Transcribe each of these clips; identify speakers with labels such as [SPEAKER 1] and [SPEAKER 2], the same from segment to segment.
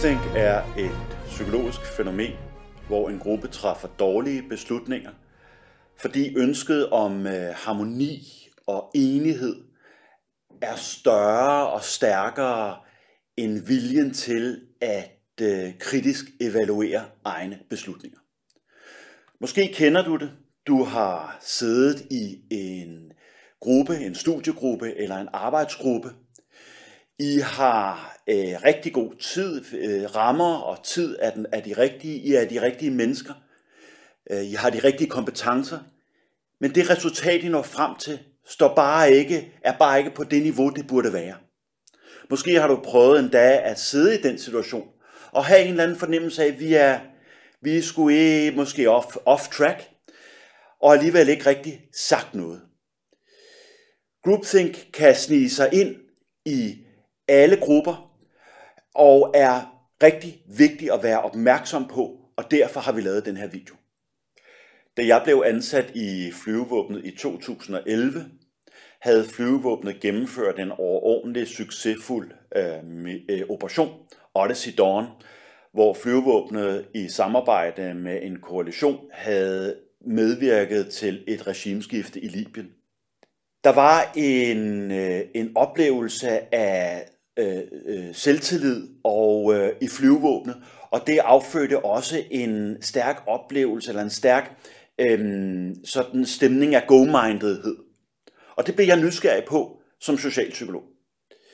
[SPEAKER 1] Groupthink er et psykologisk fænomen, hvor en gruppe træffer dårlige beslutninger, fordi ønsket om harmoni og enighed er større og stærkere end viljen til at kritisk evaluere egne beslutninger. Måske kender du det. Du har siddet i en gruppe, en studiegruppe eller en arbejdsgruppe. I har rigtig god tid, rammer og tid er de rigtige. I er de rigtige mennesker. I har de rigtige kompetencer. Men det resultat, I når frem til, er bare ikke på det niveau, det burde være. Måske har du prøvet en dag at sidde i den situation og have en eller anden fornemmelse af, at vi er sgu måske off track, og alligevel ikke rigtig sagt noget. Groupthink kan snige sig ind i alle grupper og er rigtig vigtigt at være opmærksom på, og derfor har vi lavet den her video. Da jeg blev ansat i flyvevåbnet i 2011, havde flyvevåbnet gennemført en overordentlig succesfuld operation, Odyssey Dawn, hvor flyvevåbnet i samarbejde med en koalition havde medvirket til et regimeskifte i Libyen. Der var en oplevelse af selvtillid i flyvevåbnet, og det affødte også en stærk oplevelse, eller en stærk sådan stemning af go-mindedhed. Og det blev jeg nysgerrig på som socialpsykolog.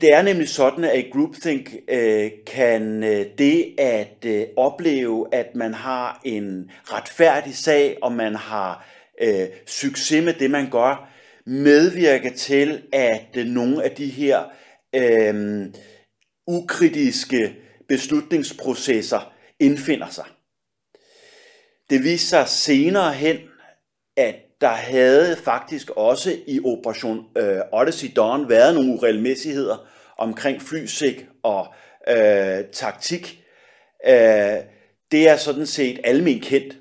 [SPEAKER 1] Det er nemlig sådan, at i Groupthink kan det at opleve, at man har en retfærdig sag, og man har succes med det, man gør, medvirke til, at nogle af de her ukritiske beslutningsprocesser indfinder sig. Det viste sig senere hen, at der havde faktisk også i Operation Odyssey Dawn været nogle uregelmæssigheder omkring flysik og taktik. Det er sådan set alment kendt.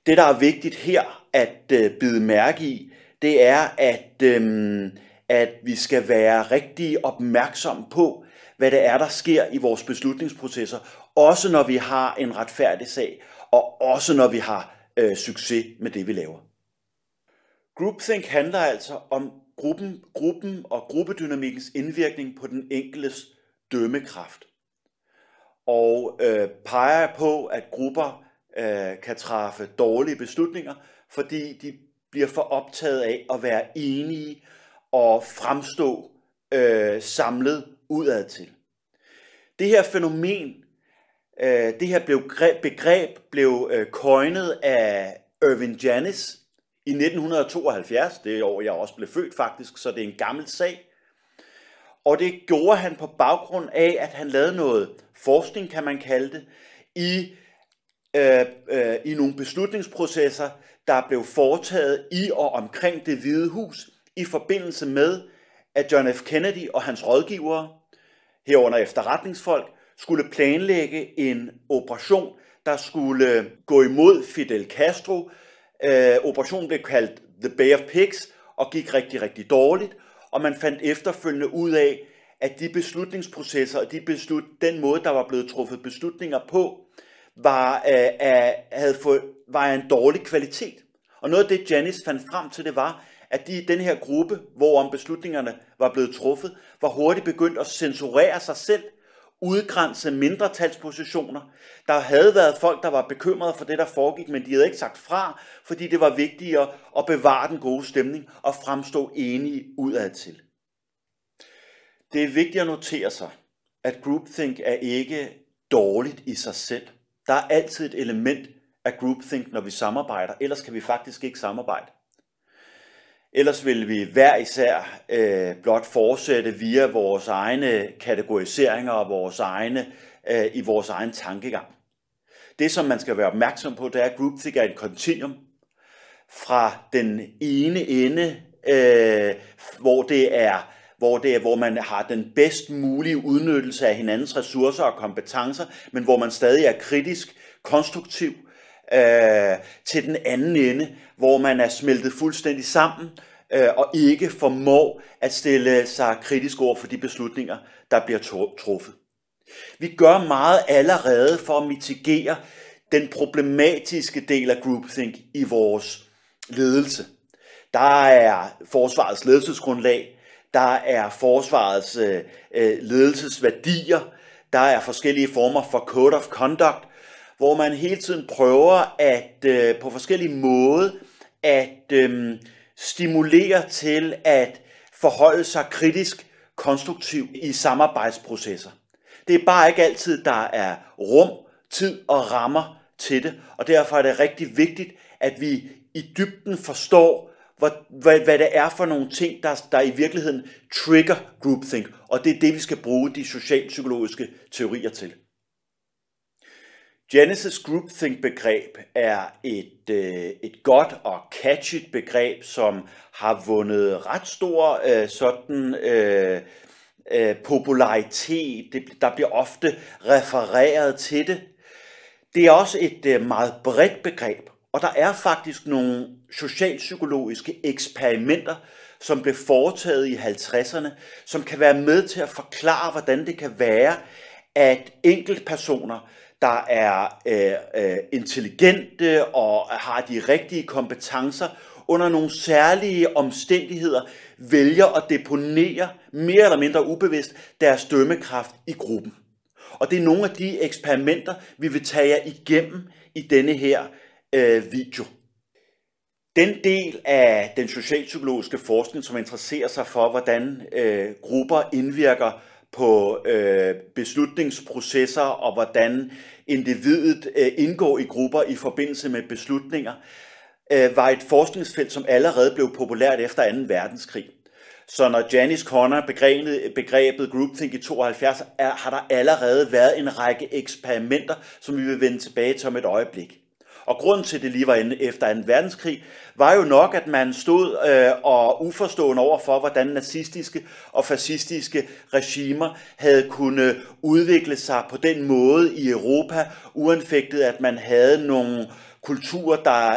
[SPEAKER 1] Det, der er vigtigt her at bide mærke i, det er, at vi skal være rigtig opmærksom på, hvad det er, der sker i vores beslutningsprocesser, også når vi har en retfærdig sag, og også når vi har succes med det, vi laver. Groupthink handler altså om gruppen og gruppedynamikkens indvirkning på den enkeltes dømmekraft, og peger på, at grupper kan træffe dårlige beslutninger, fordi de bliver for optaget af at være enige og fremstå samlet udad til. Det her fænomen, det her begreb blev coinet af Irving Janis i 1972, det år jeg også blev født faktisk, så det er en gammel sag. Og det gjorde han på baggrund af, at han lavede noget forskning, kan man kalde det, i nogle beslutningsprocesser, der blev foretaget i og omkring Det Hvide Hus, i forbindelse med, at John F. Kennedy og hans rådgivere, herunder efterretningsfolk, skulle planlægge en operation, der skulle gå imod Fidel Castro. Operationen blev kaldt The Bay of Pigs og gik rigtig, rigtig dårligt, og man fandt efterfølgende ud af, at de beslutningsprocesser og den måde, der var blevet truffet beslutninger på, var af en dårlig kvalitet. Og noget af det, Janis fandt frem til, det var, at den her gruppe, hvorom beslutningerne var blevet truffet, var hurtigt begyndt at censurere sig selv, udgrænse mindretalspositioner. Der havde været folk, der var bekymrede for det, der foregik, men de havde ikke sagt fra, fordi det var vigtigere at bevare den gode stemning og fremstå enige udadtil. Det er vigtigt at notere sig, at groupthink er ikke dårligt i sig selv. Der er altid et element af groupthink, når vi samarbejder, ellers kan vi faktisk ikke samarbejde. Ellers vil vi hver især blot fortsætte via vores egne kategoriseringer og i vores egen tankegang. Det, som man skal være opmærksom på, det er, at groupthink er et kontinuum fra den ene ende, hvor man har den bedst mulige udnyttelse af hinandens ressourcer og kompetencer, men hvor man stadig er kritisk, konstruktiv, til den anden ende, hvor man er smeltet fuldstændig sammen og ikke formår at stille sig kritisk over for de beslutninger, der bliver truffet. Vi gør meget allerede for at mitigere den problematiske del af groupthink i vores ledelse. Der er forsvarets ledelsesgrundlag, der er forsvarets ledelsesværdier, der er forskellige former for code of conduct, hvor man hele tiden prøver at på forskellige måder at stimulere til at forholde sig kritisk konstruktivt i samarbejdsprocesser. Det er bare ikke altid, der er rum, tid og rammer til det, og derfor er det rigtig vigtigt, at vi i dybden forstår, hvad det er for nogle ting, der i virkeligheden trigger groupthink, og det er det, vi skal bruge de socialpsykologiske teorier til. Genesis groupthink-begreb er et godt og catchy begreb, som har vundet ret stor popularitet. Der bliver ofte refereret til det. Det er også et meget bredt begreb, og der er faktisk nogle socialpsykologiske eksperimenter, som blev foretaget i 50'erne, som kan være med til at forklare, hvordan det kan være, at enkeltpersoner, der er intelligente og har de rigtige kompetencer, under nogle særlige omstændigheder vælger at deponere mere eller mindre ubevidst deres dømmekraft i gruppen. Og det er nogle af de eksperimenter, vi vil tage jer igennem i denne her video. Den del af den socialpsykologiske forskning, som interesserer sig for, hvordan grupper indvirker på beslutningsprocesser og hvordan individet indgår i grupper i forbindelse med beslutninger, var et forskningsfelt, som allerede blev populært efter 2. verdenskrig. Så når Janice Conner begrebet groupthink i 72, har der allerede været en række eksperimenter, som vi vil vende tilbage til om et øjeblik. Og grunden til, at det lige var efter 2. verdenskrig, var jo nok, at man stod og uforstående over for, hvordan nazistiske og fascistiske regimer havde kunnet udvikle sig på den måde i Europa, uanfægtet at man havde nogle kulturer, der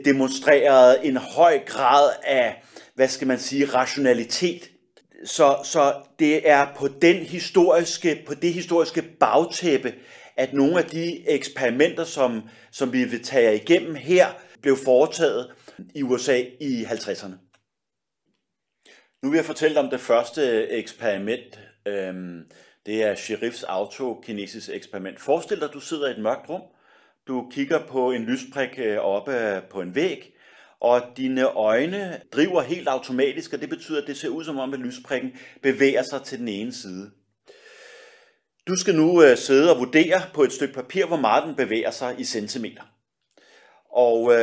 [SPEAKER 1] demonstrerede en høj grad af, rationalitet. Så det er på det historiske bagtæppe, at nogle af de eksperimenter, som vi vil tage igennem her, blev foretaget i USA i 50'erne. Nu vil jeg fortælle om det første eksperiment. Det er Sheriffs autokinesis eksperiment. Forestil dig, at du sidder i et mørkt rum. Du kigger på en lysprik oppe på en væg, og dine øjne driver helt automatisk, og det betyder, at det ser ud som om, at lysprikken bevæger sig til den ene side. Du skal nu sidde og vurdere på et stykke papir, hvor meget den bevæger sig i centimeter. Og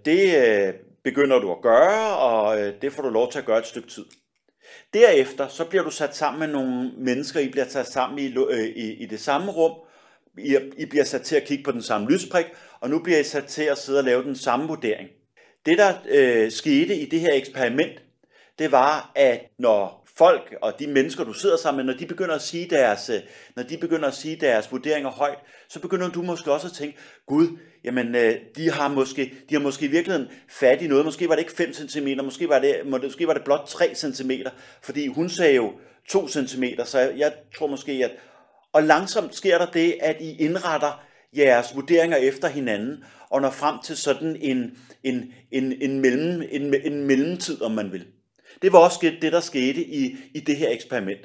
[SPEAKER 1] det begynder du at gøre, og det får du lov til at gøre et stykke tid. Derefter så bliver du sat sammen med nogle mennesker, I bliver sat sammen i det samme rum. I bliver sat til at kigge på den samme lysprik, og nu bliver I sat til at sidde og lave den samme vurdering. Det, der skete i det her eksperiment, det var, at når folk og de mennesker, du sidder sammen med, når de begynder at sige deres vurderinger højt, så begynder du måske også at tænke, gud, jamen, de har måske i virkeligheden fat i noget. Måske var det ikke 5 cm, måske var det blot 3 cm, fordi hun sagde jo 2 cm, så jeg tror måske, at... Og langsomt sker der det, at I indretter jeres vurderinger efter hinanden, og når frem til sådan en mellemtid, om man vil. Det var også det, der skete i det her eksperiment.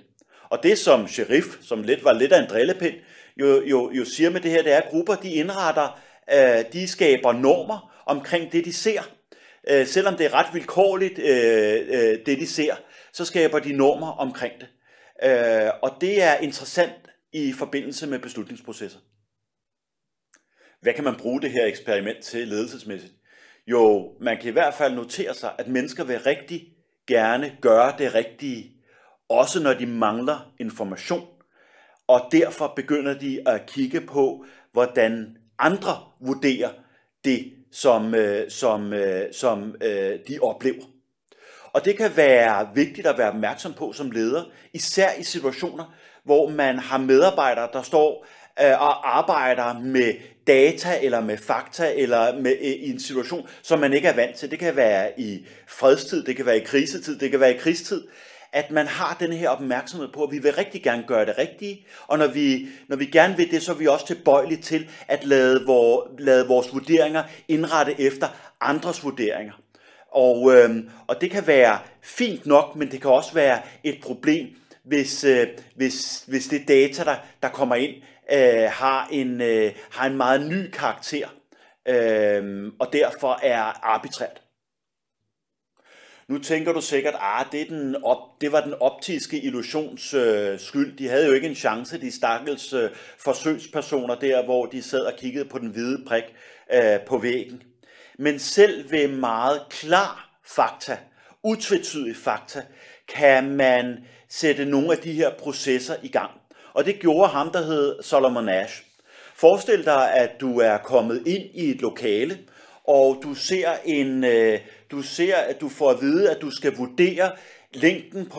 [SPEAKER 1] Og det, som Sheriff, som var lidt af en drillepind, jo siger med det her, det er, at grupper, de skaber normer omkring det, de ser. Selvom det er ret vilkårligt, det de ser, så skaber de normer omkring det. Og det er interessant i forbindelse med beslutningsprocesser. Hvad kan man bruge det her eksperiment til ledelsesmæssigt? Jo, man kan i hvert fald notere sig, at mennesker vil rigtig gerne gøre det rigtige, også når de mangler information, og derfor begynder de at kigge på, hvordan andre vurderer det, som de oplever. Og det kan være vigtigt at være opmærksom på som leder, især i situationer, hvor man har medarbejdere, der står og arbejder med data eller med fakta eller i en situation, som man ikke er vant til. Det kan være i fredstid, det kan være i krisetid, det kan være i krigstid, at man har den her opmærksomhed på, at vi vil rigtig gerne gøre det rigtige, og når vi gerne vil det, så er vi også tilbøjelige til at lade vores vurderinger indrette efter andres vurderinger. Og det kan være fint nok, men det kan også være et problem, hvis det data, der kommer ind, har en meget ny karakter, og derfor er arbitrært. Nu tænker du sikkert, det var den optiske illusions skyld. De havde jo ikke en chance, de stakkels forsøgspersoner der, hvor de sad og kiggede på den hvide prik på væggen. Men selv ved meget klar fakta, utvetydige fakta, kan man sætte nogle af de her processer i gang. Og det gjorde ham, der hed Solomon Asch. Forestil dig, at du er kommet ind i et lokale, og du ser, at du får at vide, at du skal vurdere længden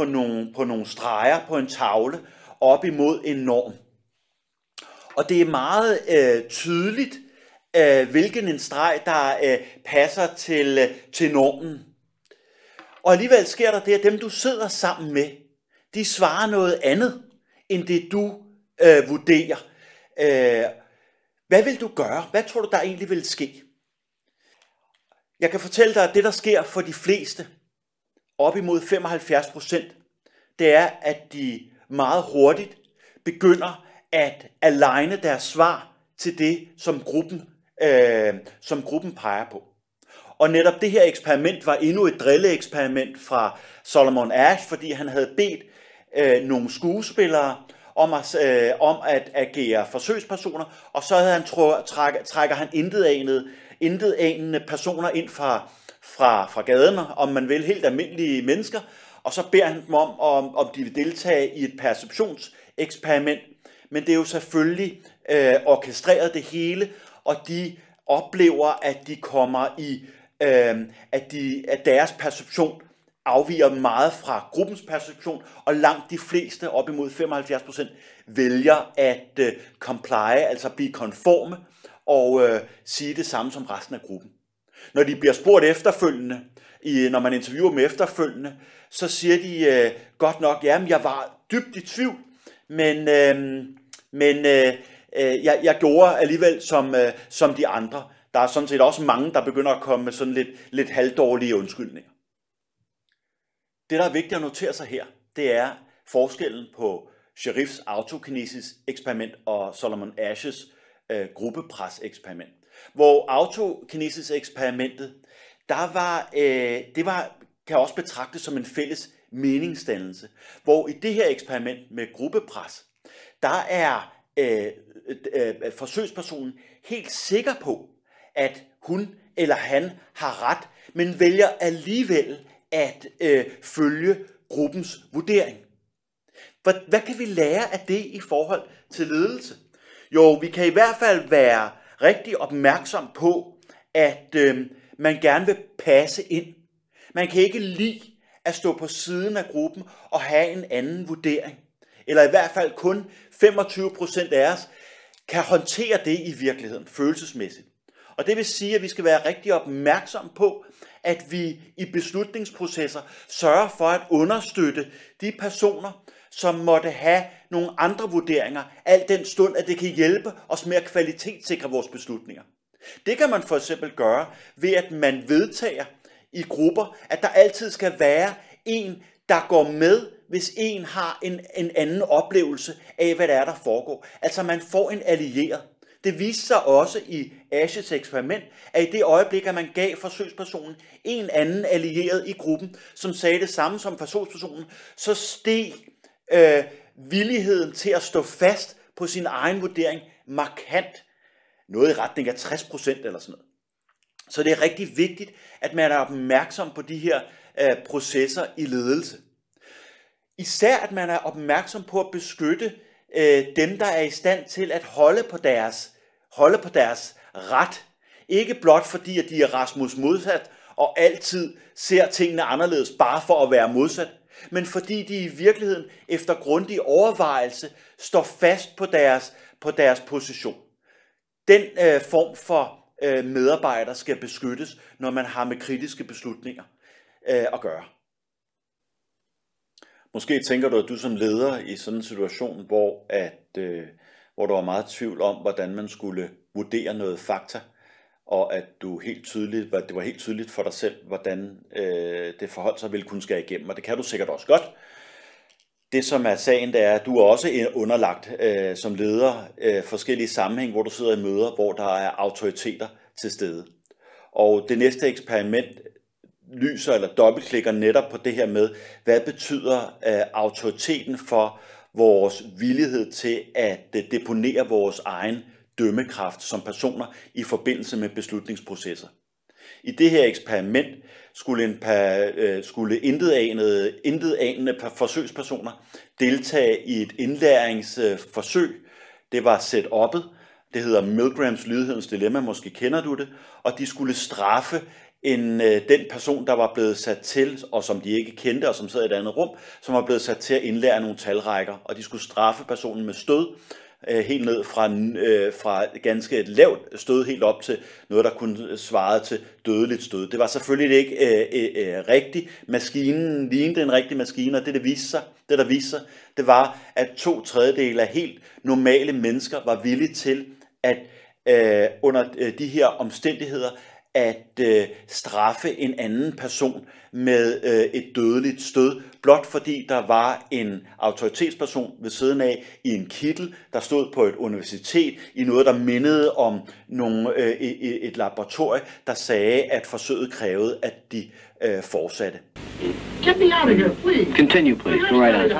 [SPEAKER 1] på nogle streger på en tavle op imod en norm. Og det er meget tydeligt, hvilken en streg, der passer til normen. Og alligevel sker der det, at dem, du sidder sammen med, de svarer noget andet, end det du vurderer. Hvad vil du gøre? Hvad tror du, der egentlig vil ske? Jeg kan fortælle dig, at det, der sker for de fleste, op imod 75%, det er, at de meget hurtigt begynder at aligne deres svar til det, som gruppen peger på. Og netop det her eksperiment var endnu et drilleeksperiment fra Solomon Asch, fordi han havde bedt nogle skuespillere om at agere forsøgspersoner, og så havde trækker han intetanende personer ind fra gaden, om man vil, helt almindelige mennesker, og så beder han dem om de vil deltage i et perceptionseksperiment. Men det er jo selvfølgelig orkestreret det hele, og de oplever, at de kommer at deres perception afviger meget fra gruppens perception, og langt de fleste, op imod 75%, vælger at comply, altså blive konforme, og sige det samme som resten af gruppen. Når de bliver spurgt efterfølgende, når man interviewer dem efterfølgende, så siger de godt nok, jamen jeg var dybt i tvivl, men jeg gjorde alligevel som de andre. Der er sådan set også mange, der begynder at komme med sådan lidt halvdårlige undskyldninger. Det, der er vigtigt at notere sig her, det er forskellen på Sherifs autokinesis eksperiment og Solomon Asch's gruppepres-eksperiment. Hvor autokinesis eksperimentet, kan også betragtes som en fælles meningsdannelse. Hvor i det her eksperiment med gruppepres, der er forsøgspersonen helt sikker på, at hun eller han har ret, men vælger alligevel at følge gruppens vurdering. Hvad kan vi lære af det i forhold til ledelse? Jo, vi kan i hvert fald være rigtig opmærksom på, at man gerne vil passe ind. Man kan ikke lide at stå på siden af gruppen og have en anden vurdering. Eller i hvert fald kun 25% af os kan håndtere det i virkeligheden, følelsesmæssigt. Og det vil sige, at vi skal være rigtig opmærksom på, at vi i beslutningsprocesser sørger for at understøtte de personer, som måtte have nogle andre vurderinger, al den stund, at det kan hjælpe os med at kvalitetssikre vores beslutninger. Det kan man for eksempel gøre ved, at man vedtager i grupper, at der altid skal være en, der går med, hvis en har en anden oplevelse af, hvad der foregår. Altså man får en allieret. Det viste sig også i Asch's eksperiment, at i det øjeblik, at man gav forsøgspersonen en anden allieret i gruppen, som sagde det samme som forsøgspersonen, så steg villigheden til at stå fast på sin egen vurdering markant. Noget i retning af 60% eller sådan noget. Så det er rigtig vigtigt, at man er opmærksom på de her processer i ledelse. Især at man er opmærksom på at beskytte dem, der er i stand til at holde på deres ret. Ikke blot fordi, at de er Rasmus modsat og altid ser tingene anderledes bare for at være modsat, men fordi de i virkeligheden efter grundig overvejelse står fast på deres position. Den form for medarbejder skal beskyttes, når man har med kritiske beslutninger at gøre. Måske tænker du, at du som leder i sådan en situation, hvor du var meget tvivl om, hvordan man skulle vurdere noget fakta, og at det var helt tydeligt for dig selv, hvordan det forholdt sig, ville kunne skære igennem, og det kan du sikkert også godt. Det som er sagen, det er, at du er også underlagt som leder forskellige sammenhæng, hvor du sidder i møder, hvor der er autoriteter til stede. Og det næste eksperiment lyser eller dobbeltklikker netop på det her med, hvad betyder autoriteten for vores villighed til at deponere vores egen dømmekraft som personer i forbindelse med beslutningsprocesser. I det her eksperiment skulle intetanende forsøgspersoner deltage i et indlæringsforsøg. Det var setup'et. Det hedder Milgrams lydighedens dilemma, måske kender du det. Og de skulle straffe den person, der var blevet sat til, og som de ikke kendte, og som sad i et andet rum, som var blevet sat til at indlære nogle talrækker. Og de skulle straffe personen med stød, helt ned fra ganske et lavt stød helt op til noget, der kunne svare til dødeligt stød. Det var selvfølgelig ikke rigtigt. Maskinen lignede en rigtig maskine, og det der viste sig, det var, at 2/3 af helt normale mennesker var villige til at under de her omstændigheder at straffe en anden person med et dødeligt stød, blot fordi der var en autoritetsperson ved siden af i en kittel, der stod på et universitet i noget, der mindede om et laboratorie, der sagde, at forsøget krævede, at de fortsatte.
[SPEAKER 2] Get me out of here, please.
[SPEAKER 3] Continue, please. Go right on.
[SPEAKER 2] I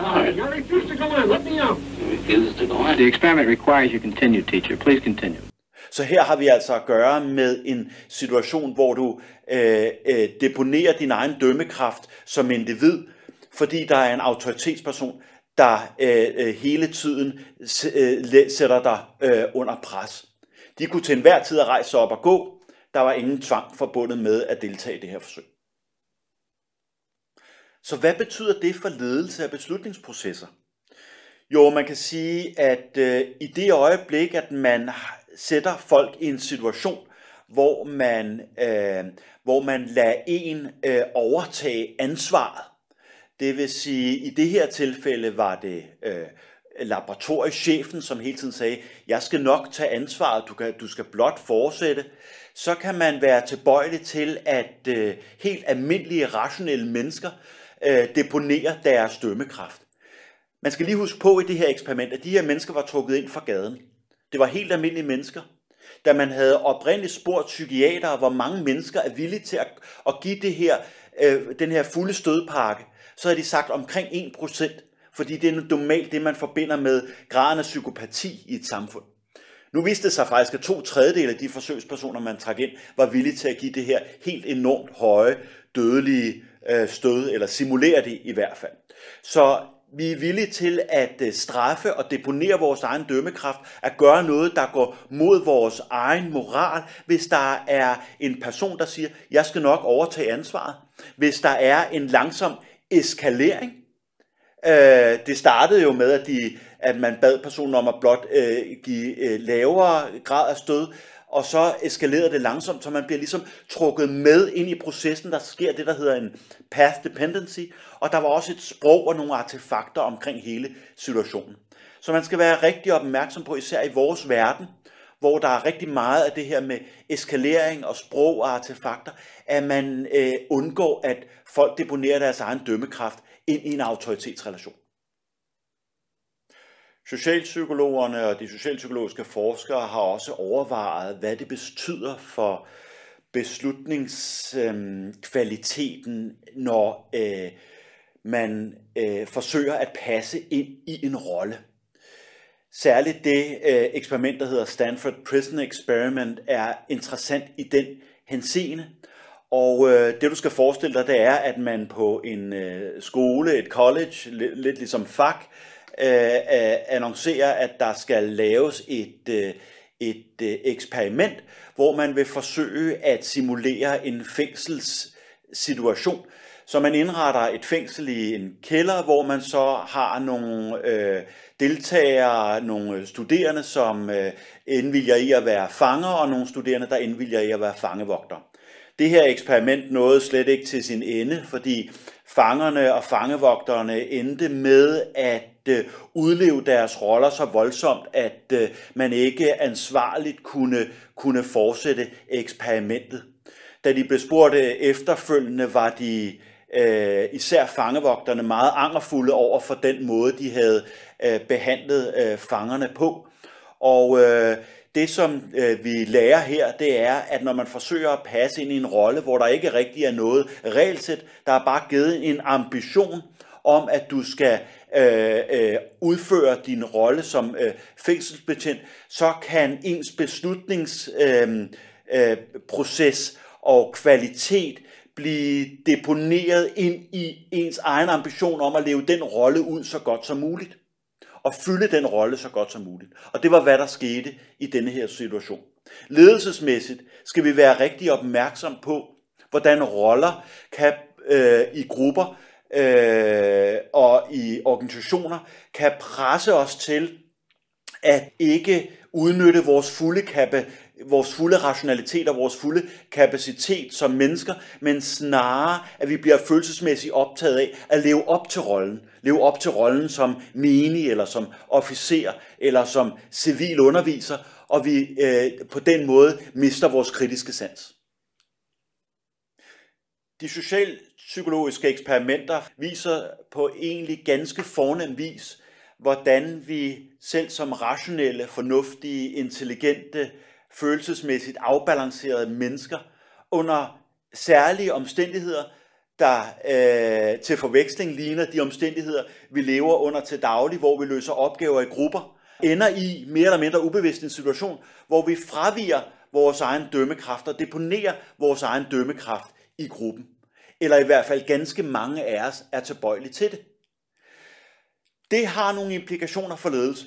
[SPEAKER 2] refuse to go on. Let me out.
[SPEAKER 3] Refuses to go on. The experiment requires you continue, teacher. Please continue.
[SPEAKER 1] Så her har vi altså at gøre med en situation, hvor du deponerer din egen dømmekraft som individ, fordi der er en autoritetsperson, der hele tiden sætter dig under pres. De kunne til enhver tid rejse sig op og gå. Der var ingen tvang forbundet med at deltage i det her forsøg. Så hvad betyder det for ledelse af beslutningsprocesser? Jo, man kan sige, at i det øjeblik, at man sætter folk i en situation, hvor man lader en overtage ansvaret. Det vil sige, i det her tilfælde var det laboratoriechefen, som hele tiden sagde, jeg skal nok tage ansvaret, du skal blot fortsætte. Så kan man være tilbøjelig til, at helt almindelige, rationelle mennesker deponerer deres dømmekraft. Man skal lige huske på i det her eksperiment, at de her mennesker var trukket ind fra gaden. Det var helt almindelige mennesker. Da man havde oprindeligt spurgt psykiatere, hvor mange mennesker er villige til at give den her fulde stødpakke, så havde de sagt omkring 1%, fordi det er normalt det, man forbinder med graden af psykopati i et samfund. Nu viste det sig faktisk, at 2/3 af de forsøgspersoner, man trak ind, var villige til at give det her helt enormt høje dødelige stød, eller simulere det i hvert fald. Så vi er villige til at straffe og deponere vores egen dømmekraft, at gøre noget, der går mod vores egen moral, hvis der er en person, der siger, jeg skal nok overtage ansvaret. Hvis der er en langsom eskalering. Det startede jo med, at man bad personen om at blot give lavere grad af stød, og så eskalerede det langsomt, så man bliver ligesom trukket med ind i processen. Der sker det, der hedder en path dependency, og der var også et sprog og nogle artefakter omkring hele situationen. Så man skal være rigtig opmærksom på, især i vores verden, hvor der er rigtig meget af det her med eskalering og sprog og artefakter, at man undgår, at folk deponerer deres egen dømmekraft ind i en autoritetsrelation. Socialpsykologerne og de socialpsykologiske forskere har også overvejet, hvad det betyder for beslutningskvaliteten, når man forsøger at passe ind i en rolle. Særligt det eksperiment, der hedder Stanford Prison Experiment, er interessant i den henseende. Og det du skal forestille dig, det er, at man på en skole, et college, lidt ligesom fak, annoncerer, at der skal laves et eksperiment, hvor man vil forsøge at simulere en fængselssituation. Så man indretter et fængsel i en kælder, hvor man så har nogle deltagere, nogle studerende, som indvilger i at være fanger, og nogle studerende, der indvilger i at være fangevogtere. Det her eksperiment nåede slet ikke til sin ende, fordi fangerne og fangevogterne endte med at udleve deres roller så voldsomt, at man ikke ansvarligt kunne fortsætte eksperimentet. Da de blev spurgt efterfølgende, var de især fangevogterne meget angerfulde over for den måde, de havde behandlet fangerne på. Og det, som vi lærer her, det er, at når man forsøger at passe ind i en rolle, hvor der ikke rigtig er noget regelsæt, der er bare givet en ambition om, at du skal udføre din rolle som fængselsbetjent, så kan ens beslutningsproces og kvalitet blive deponeret ind i ens egen ambition om at leve den rolle ud så godt som muligt. Og fylde den rolle så godt som muligt. Og det var, hvad der skete i denne her situation. Ledelsesmæssigt skal vi være rigtig opmærksom på, hvordan roller kan i grupper og i organisationer kan presse os til at ikke udnytte vores fulde rationalitet og vores fulde kapacitet som mennesker, men snarere, at vi bliver følelsesmæssigt optaget af at leve op til rollen. Leve op til rollen som menig, eller som officer, eller som civil underviser, og vi på den måde mister vores kritiske sans. De socialpsykologiske eksperimenter viser på egentlig ganske fornem vis, hvordan vi selv som rationelle, fornuftige, intelligente, følelsesmæssigt afbalancerede mennesker under særlige omstændigheder, der til forveksling ligner de omstændigheder, vi lever under til daglig, hvor vi løser opgaver i grupper, ender i mere eller mindre ubevidst en situation, hvor vi fraviger vores egen dømmekraft og deponerer vores egen dømmekraft i gruppen. Eller i hvert fald ganske mange af os er tilbøjelige til det. Det har nogle implikationer for ledelse.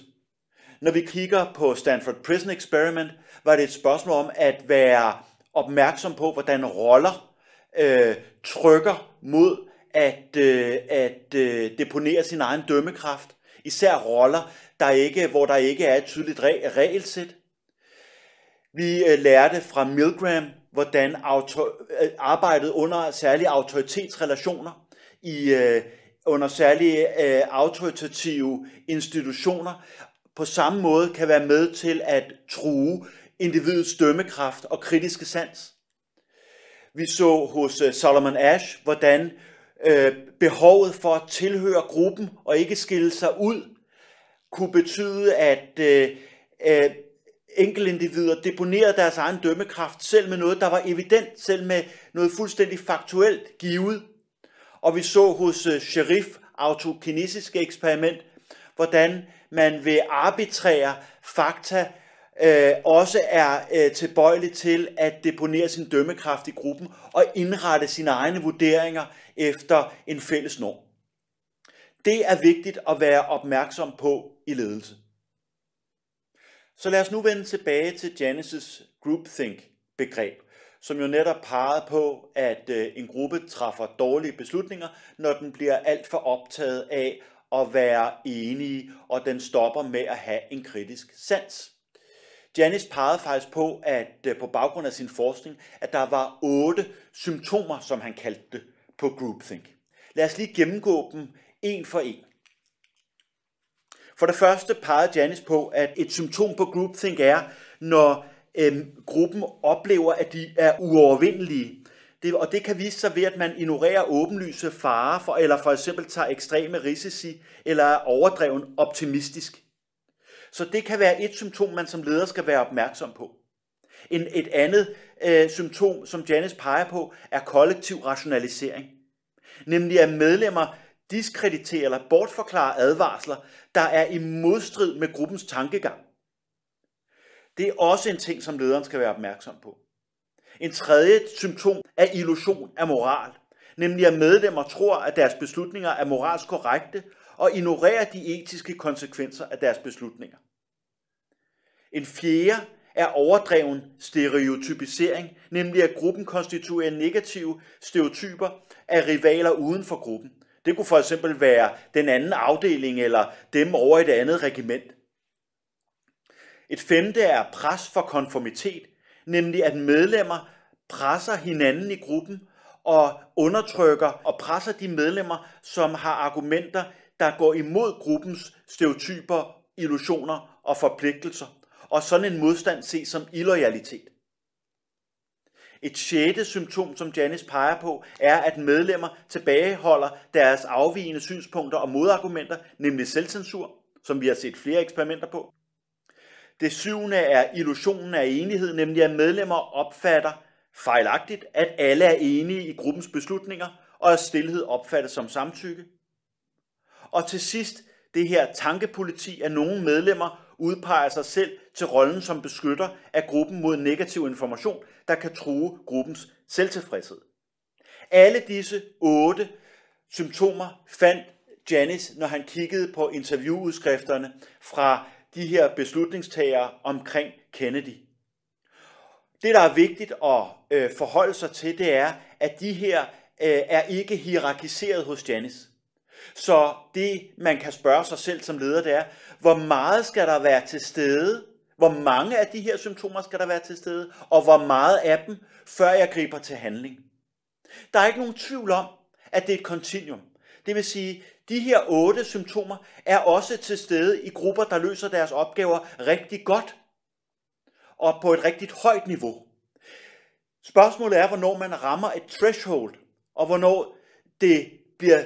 [SPEAKER 1] Når vi kigger på Stanford Prison Experiment, var det et spørgsmål om at være opmærksom på, hvordan roller trykker mod at deponere sin egen dømmekraft. Især roller, hvor der ikke er et tydeligt regelsæt. Vi lærte fra Milgram, hvordan arbejdet under særlige autoritetsrelationer, under særlige autoritative institutioner, på samme måde kan være med til at true individets dømmekraft og kritiske sans. Vi så hos Solomon Asch, hvordan behovet for at tilhøre gruppen og ikke skille sig ud, kunne betyde, at enkeltindivider deponerede deres egen dømmekraft, selv med noget, der var evident, selv med noget fuldstændig faktuelt givet. Og vi så hos Sherif autokinesiske eksperiment, hvordan man ved arbitrære fakta også er tilbøjelig til at deponere sin dømmekraft i gruppen og indrette sine egne vurderinger efter en fælles norm. Det er vigtigt at være opmærksom på i ledelse. Så lad os nu vende tilbage til Janis' groupthink-begreb, som jo netop pegede på, at en gruppe træffer dårlige beslutninger, når den bliver alt for optaget af at være enige, og den stopper med at have en kritisk sans. Janis pegede faktisk på, at på baggrund af sin forskning, at der var 8 symptomer, som han kaldte det, på groupthink. Lad os lige gennemgå dem en for en. For det første pegede Janis på, at et symptom på groupthink er, når gruppen oplever, at de er uovervindelige. Og det kan vise sig ved, at man ignorerer åbenlyse farer, eller for eksempel tager ekstreme risici, eller er overdreven optimistisk. Så det kan være et symptom, man som leder skal være opmærksom på. Et andet symptom, som Janis peger på, er kollektiv rationalisering. Nemlig at medlemmer diskrediterer eller bortforklarer advarsler, der er i modstrid med gruppens tankegang. Det er også en ting, som lederen skal være opmærksom på. En tredje symptom er illusion af moral. Nemlig at medlemmer tror, at deres beslutninger er moralsk korrekte og ignorerer de etiske konsekvenser af deres beslutninger. En fjerde er overdreven stereotypisering, nemlig at gruppen konstituerer negative stereotyper af rivaler uden for gruppen. Det kunne for eksempel være den anden afdeling eller dem over et andet regiment. Et femte er pres for konformitet, nemlig at medlemmer presser hinanden i gruppen og undertrykker og presser de medlemmer, som har argumenter, der går imod gruppens stereotyper, illusioner og forpligtelser. Og sådan en modstand ses som illoyalitet. Et sjette symptom, som Janis peger på, er, at medlemmer tilbageholder deres afvigende synspunkter og modargumenter, nemlig selvcensur, som vi har set flere eksperimenter på. Det syvende er illusionen af enighed, nemlig at medlemmer opfatter fejlagtigt, at alle er enige i gruppens beslutninger, og at stilhed opfattes som samtykke. Og til sidst, det her tankepoliti, at nogle medlemmer udpeger sig selv til rollen som beskytter af gruppen mod negativ information, der kan true gruppens selvtilfredshed. Alle disse 8 symptomer fandt Janis, når han kiggede på interviewudskrifterne fra de her beslutningstagere omkring Kennedy. Det, der er vigtigt at forholde sig til, det er, at de her er ikke hierarkiseret hos Janis. Så det, man kan spørge sig selv som leder, det er, hvor meget skal der være til stede? Hvor mange af de her symptomer skal der være til stede? Og hvor meget af dem, før jeg griber til handling? Der er ikke nogen tvivl om, at det er et kontinuum. Det vil sige, de her 8 symptomer er også til stede i grupper, der løser deres opgaver rigtig godt og på et rigtig højt niveau. Spørgsmålet er, hvornår man rammer et threshold, og hvornår det bliver,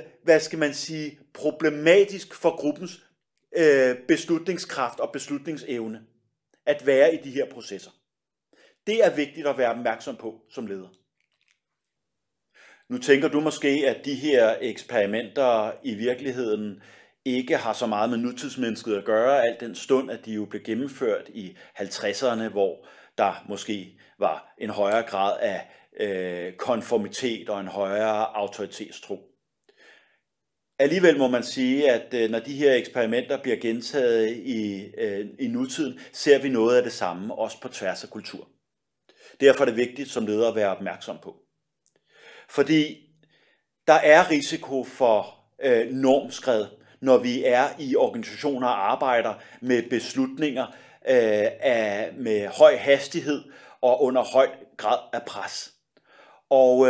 [SPEAKER 1] problematisk for gruppens beslutningskraft og beslutningsevne at være i de her processer. Det er vigtigt at være opmærksom på som leder. Nu tænker du måske, at de her eksperimenter i virkeligheden ikke har så meget med nutidsmennesket at gøre, al den stund, at de jo blev gennemført i 50'erne, hvor der måske var en højere grad af konformitet og en højere autoritetstro. Alligevel må man sige, at når de her eksperimenter bliver gentaget i nutiden, ser vi noget af det samme, også på tværs af kultur. Derfor er det vigtigt som leder at være opmærksom på. Fordi der er risiko for normskred, når vi er i organisationer og arbejder med beslutninger med høj hastighed og under høj grad af pres. Og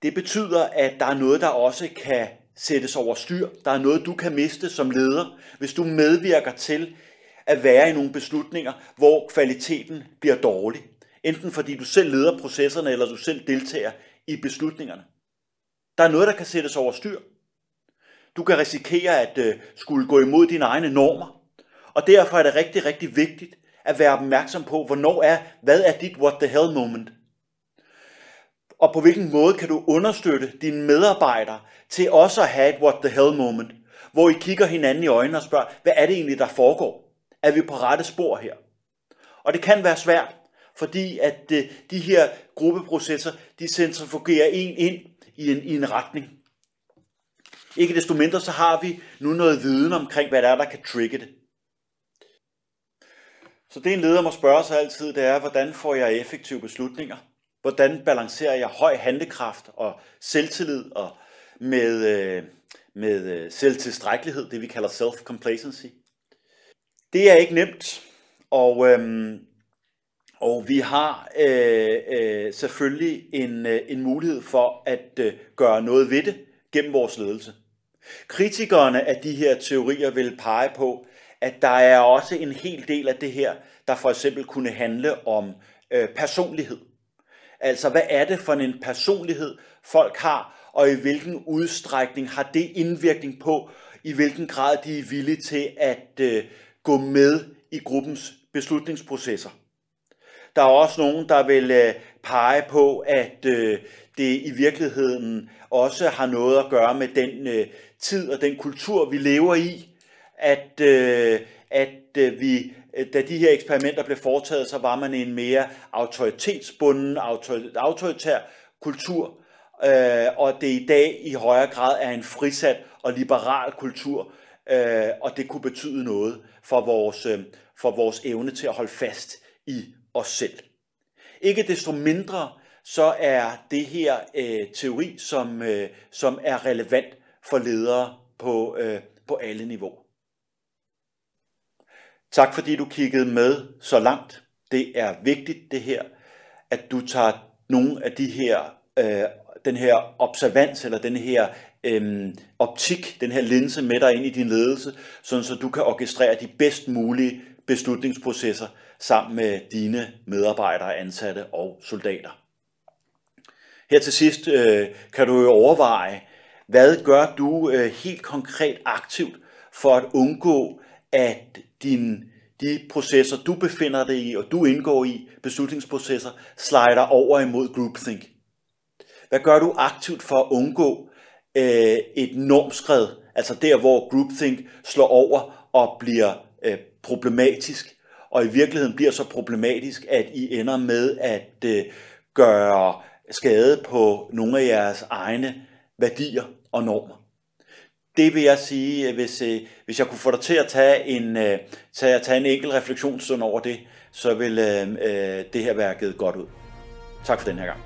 [SPEAKER 1] det betyder, at der er noget, der også kan sættes over styr. Der er noget, du kan miste som leder, hvis du medvirker til at være i nogle beslutninger, hvor kvaliteten bliver dårlig. Enten fordi du selv leder processerne, eller du selv deltager i beslutningerne. Der er noget, der kan sættes over styr. Du kan risikere at skulle gå imod dine egne normer. Og derfor er det rigtig, rigtig vigtigt at være opmærksom på, hvad er dit what the hell moment? Og på hvilken måde kan du understøtte dine medarbejdere til også at have et what the hell moment, hvor I kigger hinanden i øjnene og spørger, hvad er det egentlig, der foregår? Er vi på rette spor her? Og det kan være svært, fordi at de her gruppeprocesser, de centrifugerer en ind i en retning. Ikke desto mindre, så har vi nu noget viden omkring, hvad der kan trigge det. Så det en leder må spørge sig altid, det er, hvordan får jeg effektive beslutninger? Hvordan balancerer jeg høj handlekraft og selvtillid og med selvtilstrækkelighed, det vi kalder self-complacency? Det er ikke nemt, og vi har selvfølgelig en mulighed for at gøre noget ved det gennem vores ledelse. Kritikerne af de her teorier vil pege på, at der er også en hel del af det her, der for eksempel kunne handle om personlighed. Altså, hvad er det for en personlighed, folk har, og i hvilken udstrækning har det indvirkning på, i hvilken grad de er villige til at gå med i gruppens beslutningsprocesser. Der er også nogen, der vil pege på, at det i virkeligheden også har noget at gøre med den tid og den kultur, vi lever i, at vi, da de her eksperimenter blev foretaget, så var man i en mere autoritetsbunden, autoritær kultur, og det i dag i højere grad er en frisat og liberal kultur, og det kunne betyde noget for vores evne til at holde fast i os selv. Ikke desto mindre så er det her teori, som er relevant for ledere på alle niveauer. Tak fordi du kiggede med så langt. Det er vigtigt det her, at du tager nogle af de her den her observans, eller den her optik, den her linse med dig ind i din ledelse, sådan så du kan orkestrere de bedst mulige beslutningsprocesser sammen med dine medarbejdere, ansatte og soldater. Her til sidst kan du jo overveje, hvad gør du helt konkret aktivt for at undgå, at de processer, du befinder dig i, og du indgår i, beslutningsprocesser, slider over imod groupthink. Hvad gør du aktivt for at undgå et normskred, altså der, hvor groupthink slår over og bliver problematisk, og i virkeligheden bliver så problematisk, at I ender med at gøre skade på nogle af jeres egne værdier og normer. Det vil jeg sige, hvis jeg kunne få dig til at tage en enkelt refleksionsstund over det, så vil det her være givet godt ud. Tak for den her gang.